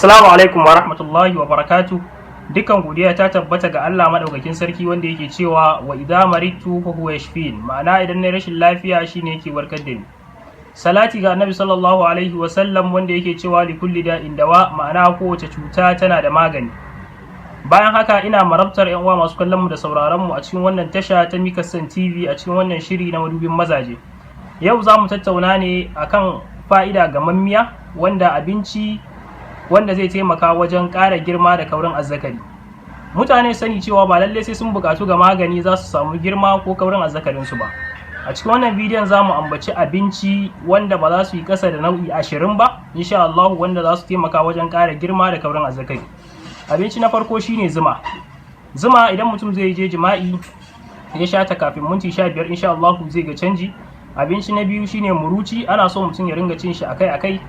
Assalamu alaikum wa rahmatullahi wa barakatuh. Dukan godiya ta tabbata ga Allah madaukakin sarki wanda yake cewa wa idza maritu fa huwa yashfin, ma'ana idan na rashin lafiya shine yake warkar da ni. Salati ga Annabi sallallahu alaihi wa sallam wanda yake cewa li kulli da'in dawa, ma'ana kowace cuta tana da magani. Bayan haka ina marabtar yan uwa masu kallon mu da sauraron mu a cikin wannan tasha ta Mikasan TV a cikin wannan shiri na madubin mazaje. Yau za mu tattauna ne akan fa'ida ga mammiya wanda abinci wanda zai taimaka wajen ƙara girma da kaurin azzakari. Mutane sani cewa ba lalle sai sun buƙatu ga magani za su samu girma ko kaurin azzakarinsu ba. A cikin wannan bidiyon za mu ambaci abinci wanda ba za su yi ƙasa da nau'i 20 ba, insha Allah, wanda za su taimaka wajen ƙara girma da kaurin azzakari. Abinci na farko shine zuma. Zuma idan mutum zai je jima'i ya sha ta kafin minti 15 insha Allah zai ga canji. Abinci na biyu shine muruci, ana so mutum ya ringa cin shi akai-akai.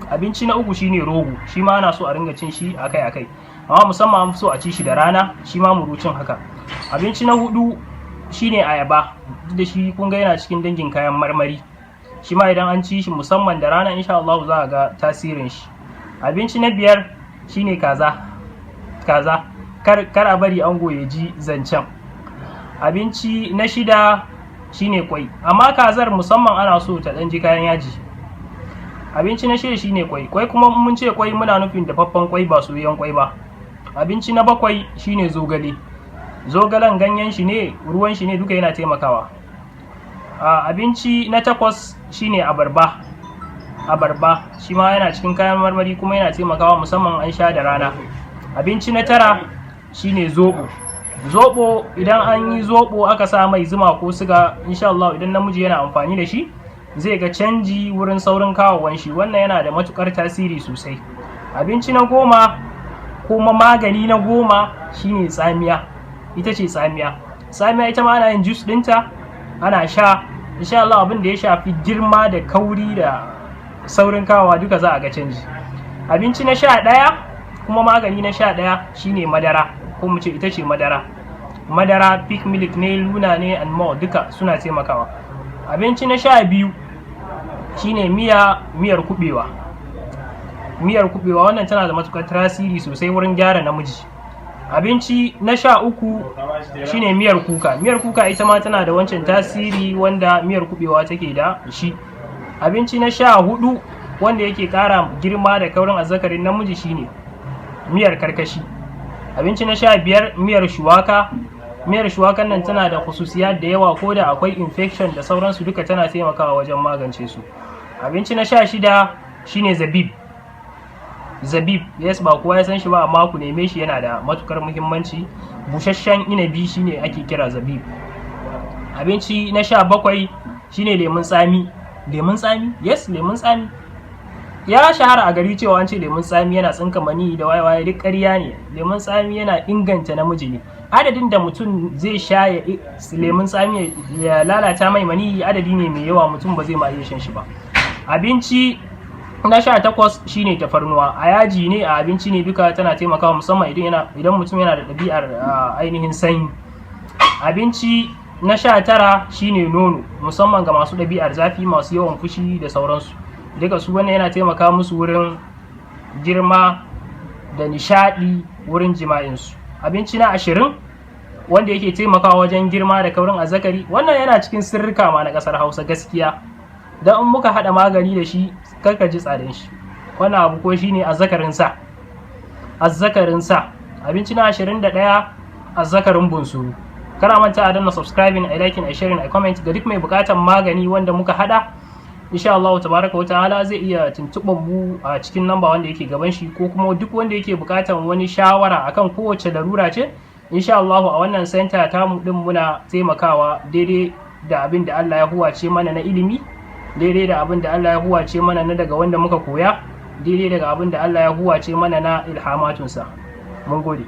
Abinci na uku shine rogo, shi ma ana so a ringa cin shi akai-akai, amma musamman an fi so a ci shi da rana, shi ma murucin haka. Abinci na hudu shine ayaba, duk da shi kun ga yana cikin dangin kayan marmari, shi ma idan an ci shi musamman da rana insha Allah za a ga tasirin shi. Abinci na biyar shine kaza kar a bari ango ya ji zancen. Abinci na shida shine kwai, amma kazar musamman ana so ta dan ji kayan yaji. Abinci na shida shine kwai kuma mun ce kwai muna nufin dafaffen kwai ba soyayyen kwai ba. Abinci na bakwai shine zogale. Zogalen ganyen shi ne, ruwan shi ne, duka yana taimakawa. Abinci na takwas shine abarba shi ma yana cikin kayan marmari kuma yana taimakawa musamman an sha da rana. Abinci na tara shine zobo idan an yi zobo aka sa mai zuma ko siga insha Allah idan namiji yana amfani da shi zai ga canji wurin saurin kawowan shi, wannan yana da matukar tasiri sosai. Abinci na goma kuma magani na goma shine tsamiya. Ita ce tsamiya ita ma ana yin juice dinta ana sha, insha Allah abin da ya shafi girma da kauri da saurin kawowa duka za a ga canji. Abinci na 11 kuma magani na 11 shine madara, ko mu ce ita ce madara peak milk ne, luna ne and more, duka suna taimakawa. Abinci na 12 shine miyar kubewa. Wannan tana da matukar tasiri sosai wurin gyara namiji. Abinci na 13 shine miyar kuka ita ma tana da wancan tasiri wanda miyar kubewa take da shi. Abinci na 14 wanda yake kara girma da kaurin azzakarin namiji shine miyar karkashi. Abinci na 15 miyar shuwakan nan tana da khususiyat da yawa, ko da akwai infection da sauransu duka tana taimakawa wajen magance su. Abinci na 16 shine zabib, yes, ba kowa ya san shi ba amma ku neme shi, yana da matukar muhimmanci. Busasshen inabi shine ake kira zabib. Abinci na 17 shine lemun tsami. Yes, lemun tsami ya shahara a gari cewa an ce lemun tsami yana tsinka mani da waye duk ƙarya ne. Lemun tsami yana inganta namiji ne. Adadin da mutum zai sha lemun tsami ya lalata mai mani adadi ne mai yawa, mutum ba zai ma iya shan shi ba. Abinci na 18 shine tafarnuwa. A yaji ne, a abinci ne, duka tana taimakawa musamman idan mutum yana da ɗabi'ar ainihin sanyi. Abinci na 19 shine nono, musamman ga masu ɗabi'ar zafi, masu yawan fushi da sauransu, duka su wannan yana taimaka musu wurin girma da nishaɗi wurin jima'insu. Abinci na 20 wanda yake taimakawa wajen girma da kaurin azzakari, wannan yana cikin sirrika ma na ƙasar Hausa gaskiya, dan in muka haɗa magani da shi karka ji tsadan shi. Wannan abu ko shine azzakarin sa. Abinci na 21 azzakarin bunsuru. Kana manta a danna subscribing, a liking, a sharing, a comment ga duk mai buƙatar magani wanda muka haɗa. Insha Allah tabaraka wa ta'ala zai iya tuntuɓar mu a cikin namba wanda yake gaban shi, ko kuma duk wanda yake buƙatar wani shawara akan kowace larura ce, insha Allah a wannan center tamu din muna taimakawa daidai da abin da Allah ya huwace mana na ilimi, daidai da abin da Allah ya huwace mana na daga wanda muka koya, daidai daga abin da Allah ya huwace mana na ilhamatunsa. Mun gode.